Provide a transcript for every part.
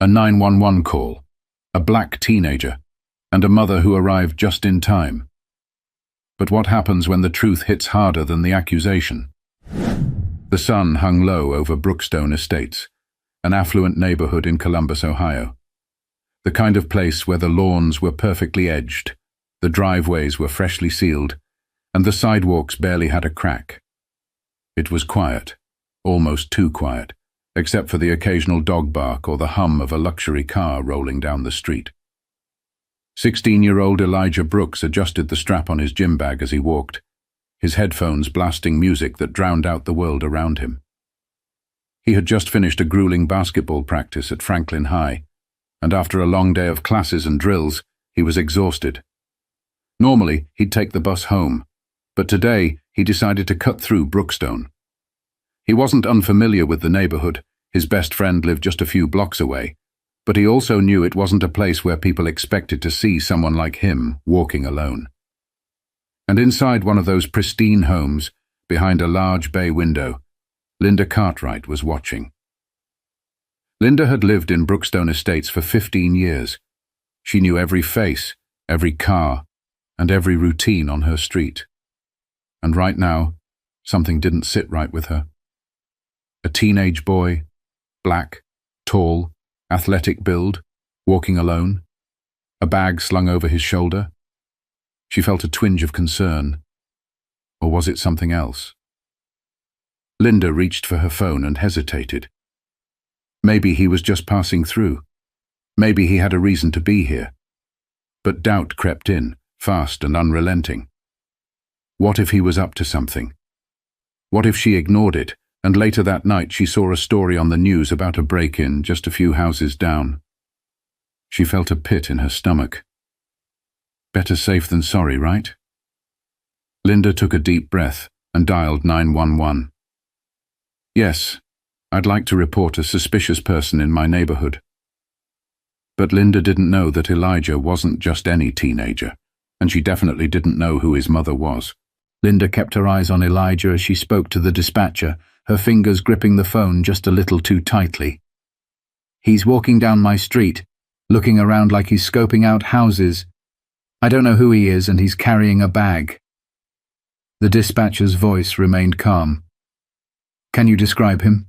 A 911 call, a black teenager, and a mother who arrived just in time. But what happens when the truth hits harder than the accusation? The sun hung low over Brookstone Estates, an affluent neighborhood in Columbus, Ohio. The kind of place where the lawns were perfectly edged, the driveways were freshly sealed, and the sidewalks barely had a crack. It was quiet, almost too quiet, except for the occasional dog bark or the hum of a luxury car rolling down the street. 16-year-old Elijah Brooks adjusted the strap on his gym bag as he walked, his headphones blasting music that drowned out the world around him. He had just finished a grueling basketball practice at Franklin High, and after a long day of classes and drills, he was exhausted. Normally, he'd take the bus home, but today he decided to cut through Brookstone. He wasn't unfamiliar with the neighborhood. His best friend lived just a few blocks away, but he also knew it wasn't a place where people expected to see someone like him walking alone. And inside one of those pristine homes, behind a large bay window, Linda Cartwright was watching. Linda had lived in Brookstone Estates for 15 years. She knew every face, every car, and every routine on her street. And right now, something didn't sit right with her. A teenage boy, black, tall, athletic build, walking alone, a bag slung over his shoulder. She felt a twinge of concern. Or was it something else? Linda reached for her phone and hesitated. Maybe he was just passing through. Maybe he had a reason to be here. But doubt crept in, fast and unrelenting. What if he was up to something? What if she ignored it, and later that night she saw a story on the news about a break-in just a few houses down? She felt a pit in her stomach. Better safe than sorry, right? Linda took a deep breath and dialed 911. Yes, I'd like to report a suspicious person in my neighborhood. But Linda didn't know that Elijah wasn't just any teenager, and she definitely didn't know who his mother was. Linda kept her eyes on Elijah as she spoke to the dispatcher, her fingers gripping the phone just a little too tightly. He's walking down my street, looking around like he's scoping out houses. I don't know who he is, and he's carrying a bag. The dispatcher's voice remained calm. Can you describe him?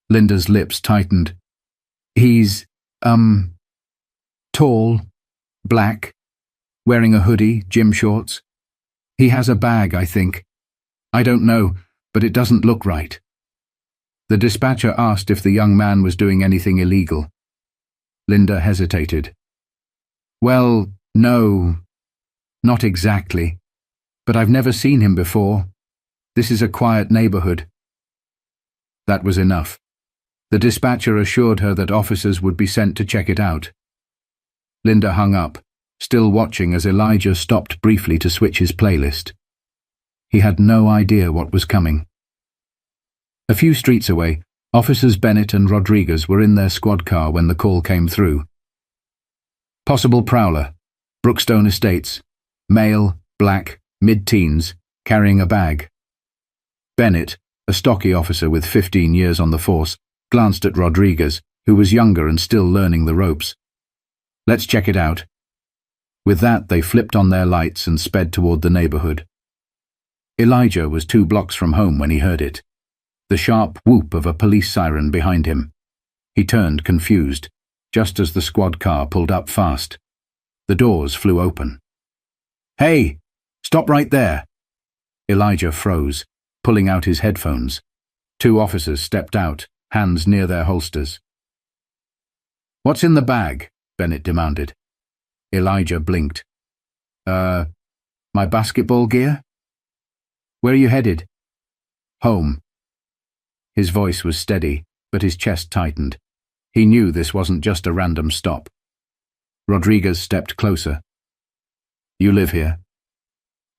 Linda's lips tightened. He's, tall, black, wearing a hoodie, gym shorts. He has a bag, I think. I don't know, but it doesn't look right. The dispatcher asked if the young man was doing anything illegal. Linda hesitated. Well, no, not exactly. But I've never seen him before. This is a quiet neighborhood. That was enough. The dispatcher assured her that officers would be sent to check it out. Linda hung up, still watching as Elijah stopped briefly to switch his playlist. He had no idea what was coming. A few streets away, Officers Bennett and Rodriguez were in their squad car when the call came through. Possible prowler, Brookstone Estates, male, black, mid-teens, carrying a bag. Bennett, a stocky officer with 15 years on the force, glanced at Rodriguez, who was younger and still learning the ropes. Let's check it out. With that, they flipped on their lights and sped toward the neighborhood. Elijah was 2 blocks from home when he heard it. The sharp whoop of a police siren behind him. He turned, confused, just as the squad car pulled up fast. The doors flew open. Hey! Stop right there! Elijah froze, pulling out his headphones. 2 officers stepped out, hands near their holsters. What's in the bag? Bennett demanded. Elijah blinked. My basketball gear? Where are you headed? Home. His voice was steady, but his chest tightened. He knew this wasn't just a random stop. Rodriguez stepped closer. You live here?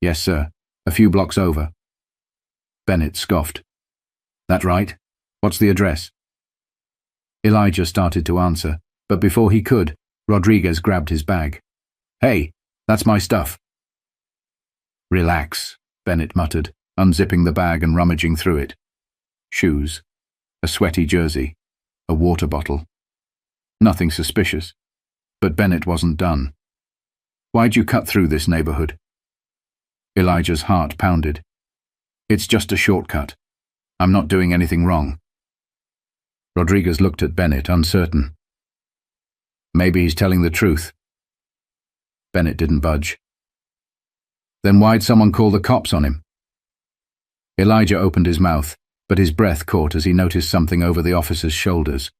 Yes, sir. A few blocks over. Bennett scoffed. That right? What's the address? Elijah started to answer, but before he could, Rodriguez grabbed his bag. Hey, that's my stuff. Relax, Bennett muttered, unzipping the bag and rummaging through it. Shoes, a sweaty jersey, a water bottle. Nothing suspicious. But Bennett wasn't done. "Why'd you cut through this neighborhood?" Elijah's heart pounded. "It's just a shortcut. I'm not doing anything wrong." Rodriguez looked at Bennett, uncertain. "Maybe he's telling the truth." Bennett didn't budge. "Then why'd someone call the cops on him?" Elijah opened his mouth, but his breath caught as he noticed something over the officer's shoulders.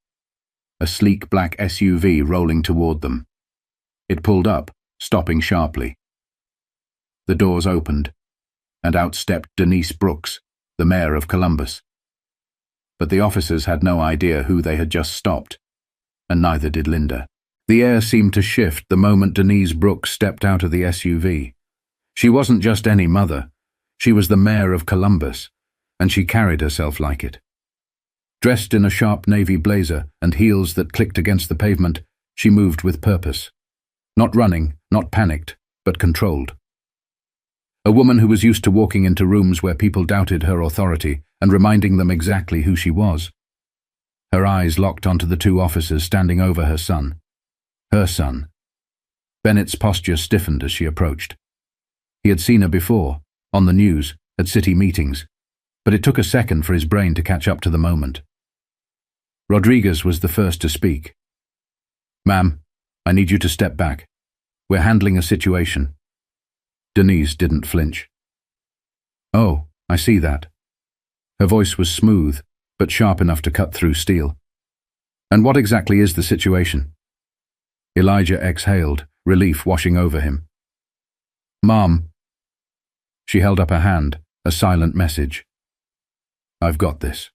A sleek black SUV rolling toward them. It pulled up, stopping sharply. The doors opened, and out stepped Denise Brooks, the mayor of Columbus. But the officers had no idea who they had just stopped, and neither did Linda. The air seemed to shift the moment Denise Brooks stepped out of the SUV. She wasn't just any mother. She was the mayor of Columbus, and she carried herself like it. Dressed in a sharp navy blazer and heels that clicked against the pavement, she moved with purpose. Not running, not panicked, but controlled. A woman who was used to walking into rooms where people doubted her authority and reminding them exactly who she was. Her eyes locked onto the two officers standing over her son. Her son. Bennett's posture stiffened as she approached. He had seen her before, on the news, at city meetings, but it took a second for his brain to catch up to the moment. Rodriguez was the first to speak. "Ma'am, I need you to step back. We're handling a situation." Denise didn't flinch. "Oh, I see that." Her voice was smooth, but sharp enough to cut through steel. "And what exactly is the situation?" Elijah exhaled, relief washing over him. "Mom." She held up a hand, a silent message. "I've got this."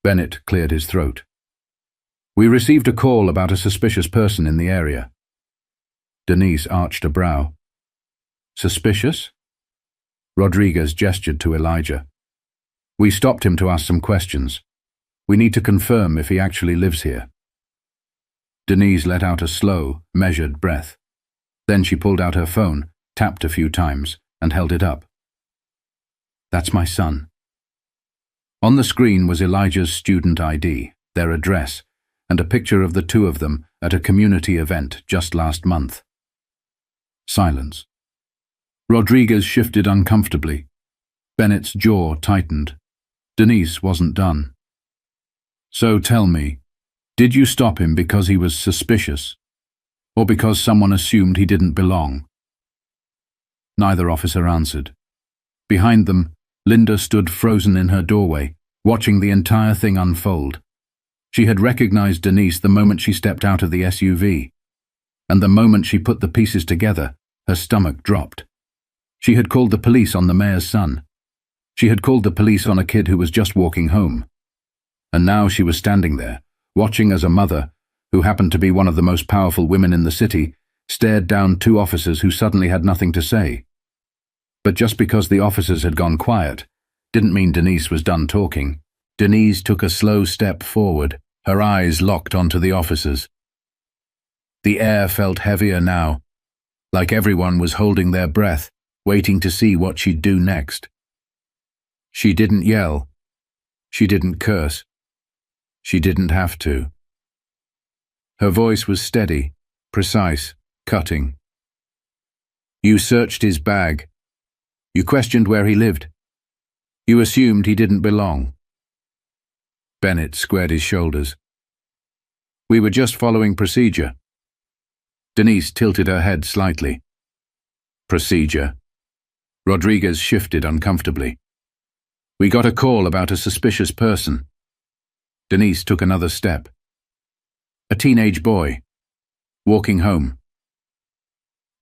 Bennett cleared his throat. "We received a call about a suspicious person in the area." Denise arched a brow. "Suspicious?" Rodriguez gestured to Elijah. "We stopped him to ask some questions. We need to confirm if he actually lives here." Denise let out a slow, measured breath. Then she pulled out her phone, tapped a few times, and held it up. "That's my son." On the screen was Elijah's student ID, their address, and a picture of the two of them at a community event just last month. Silence. Rodriguez shifted uncomfortably. Bennett's jaw tightened. Denise wasn't done. "So tell me, did you stop him because he was suspicious, or because someone assumed he didn't belong?" Neither officer answered. Behind them, Linda stood frozen in her doorway, watching the entire thing unfold. She had recognized Denise the moment she stepped out of the SUV, and the moment she put the pieces together, her stomach dropped. She had called the police on the mayor's son. She had called the police on a kid who was just walking home. And now she was standing there, watching as a mother, who happened to be one of the most powerful women in the city, stared down two officers who suddenly had nothing to say. But just because the officers had gone quiet, didn't mean Denise was done talking. Denise took a slow step forward, her eyes locked onto the officers. The air felt heavier now, like everyone was holding their breath, waiting to see what she'd do next. She didn't yell. She didn't curse. She didn't have to. Her voice was steady, precise, cutting. "You searched his bag. You questioned where he lived. You assumed he didn't belong." Bennett squared his shoulders. "We were just following procedure." Denise tilted her head slightly. "Procedure?" Rodriguez shifted uncomfortably. "We got a call about a suspicious person." Denise took another step. "A teenage boy. Walking home."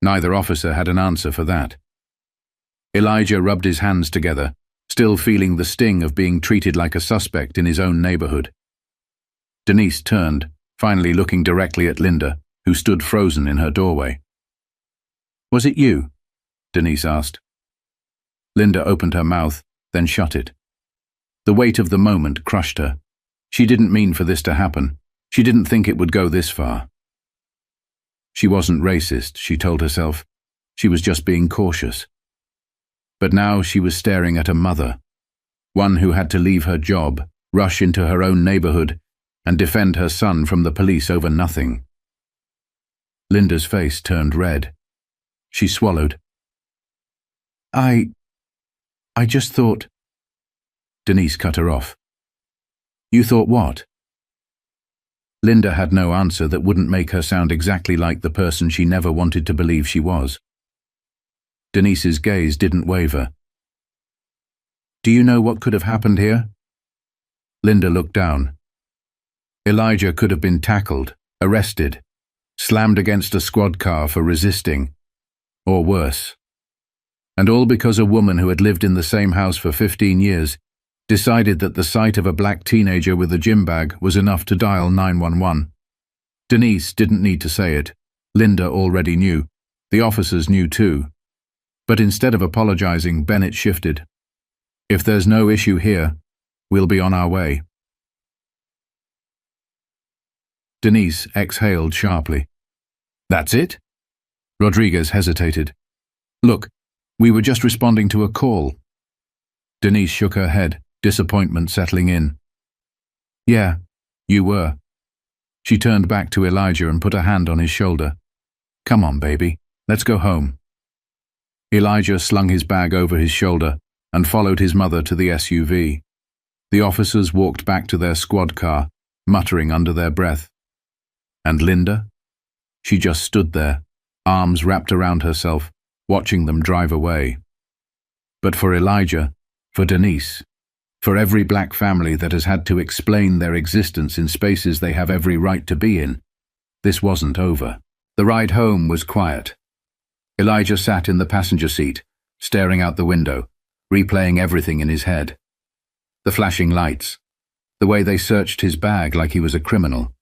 Neither officer had an answer for that. Elijah rubbed his hands together, still feeling the sting of being treated like a suspect in his own neighborhood. Denise turned, finally looking directly at Linda, who stood frozen in her doorway. "Was it you?" Denise asked. Linda opened her mouth, then shut it. The weight of the moment crushed her. She didn't mean for this to happen. She didn't think it would go this far. She wasn't racist, she told herself. She was just being cautious. But now she was staring at a mother, one who had to leave her job, rush into her own neighborhood, and defend her son from the police over nothing. Linda's face turned red. She swallowed. I just thought... Denise cut her off. You thought what? Linda had no answer that wouldn't make her sound exactly like the person she never wanted to believe she was. Denise's gaze didn't waver. Do you know what could have happened here? Linda looked down. Elijah could have been tackled, arrested, slammed against a squad car for resisting, or worse. And all because a woman who had lived in the same house for 15 years decided that the sight of a black teenager with a gym bag was enough to dial 911. Denise didn't need to say it. Linda already knew. The officers knew too. But instead of apologizing, Bennett shifted. If there's no issue here, we'll be on our way. Denise exhaled sharply. That's it? Rodriguez hesitated. Look, we were just responding to a call. Denise shook her head, disappointment settling in. Yeah, you were. She turned back to Elijah and put a hand on his shoulder. Come on, baby, let's go home. Elijah slung his bag over his shoulder and followed his mother to the SUV. The officers walked back to their squad car, muttering under their breath. And Linda? She just stood there, arms wrapped around herself, watching them drive away. But for Elijah, for Denise, for every black family that has had to explain their existence in spaces they have every right to be in, this wasn't over. The ride home was quiet. Elijah sat in the passenger seat, staring out the window, replaying everything in his head. The flashing lights, the way they searched his bag like he was a criminal,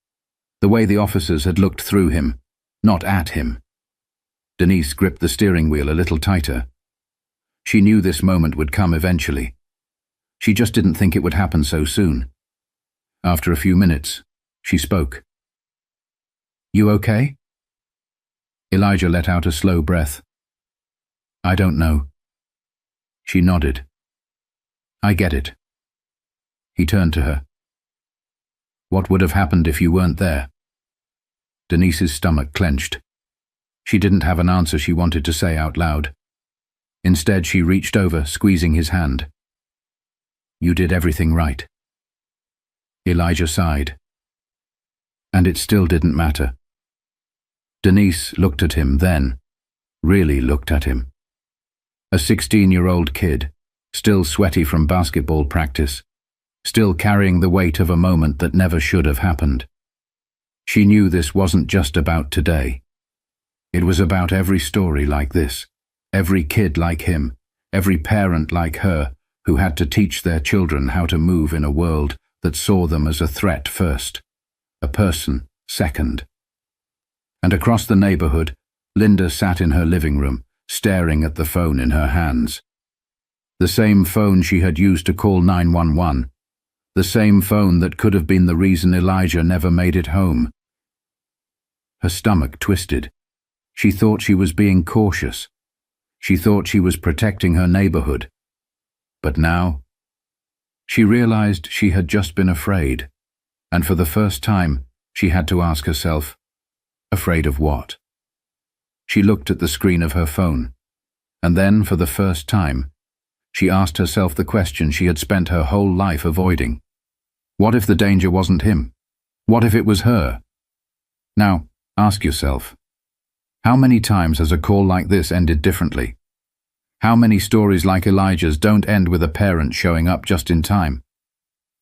the way the officers had looked through him, not at him. Denise gripped the steering wheel a little tighter. She knew this moment would come eventually. She just didn't think it would happen so soon. After a few minutes, she spoke. You okay? Elijah let out a slow breath. I don't know. She nodded. I get it. He turned to her. What would have happened if you weren't there? Denise's stomach clenched. She didn't have an answer she wanted to say out loud. Instead, she reached over, squeezing his hand. You did everything right. Elijah sighed. And it still didn't matter. Denise looked at him then, really looked at him. A 16-year-old kid, still sweaty from basketball practice, still carrying the weight of a moment that never should have happened. She knew this wasn't just about today. It was about every story like this, every kid like him, every parent like her who had to teach their children how to move in a world that saw them as a threat first, a person second. And across the neighborhood, Linda sat in her living room, staring at the phone in her hands. The same phone she had used to call 911, the same phone that could have been the reason Elijah never made it home. Her stomach twisted. She thought she was being cautious. She thought she was protecting her neighborhood. But now, she realized she had just been afraid, and for the first time, she had to ask herself, afraid of what? She looked at the screen of her phone, and then, for the first time, she asked herself the question she had spent her whole life avoiding. What if the danger wasn't him? What if it was her? Now, ask yourself, how many times has a call like this ended differently? How many stories like Elijah's don't end with a parent showing up just in time?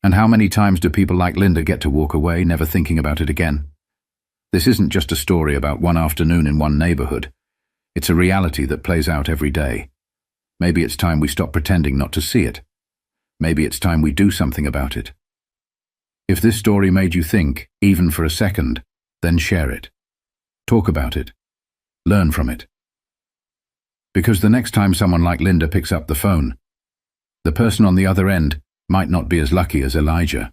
And how many times do people like Linda get to walk away, never thinking about it again? This isn't just a story about one afternoon in one neighborhood. It's a reality that plays out every day. Maybe it's time we stop pretending not to see it. Maybe it's time we do something about it. If this story made you think, even for a second, then share it. Talk about it. Learn from it. Because the next time someone like Linda picks up the phone, the person on the other end might not be as lucky as Elijah.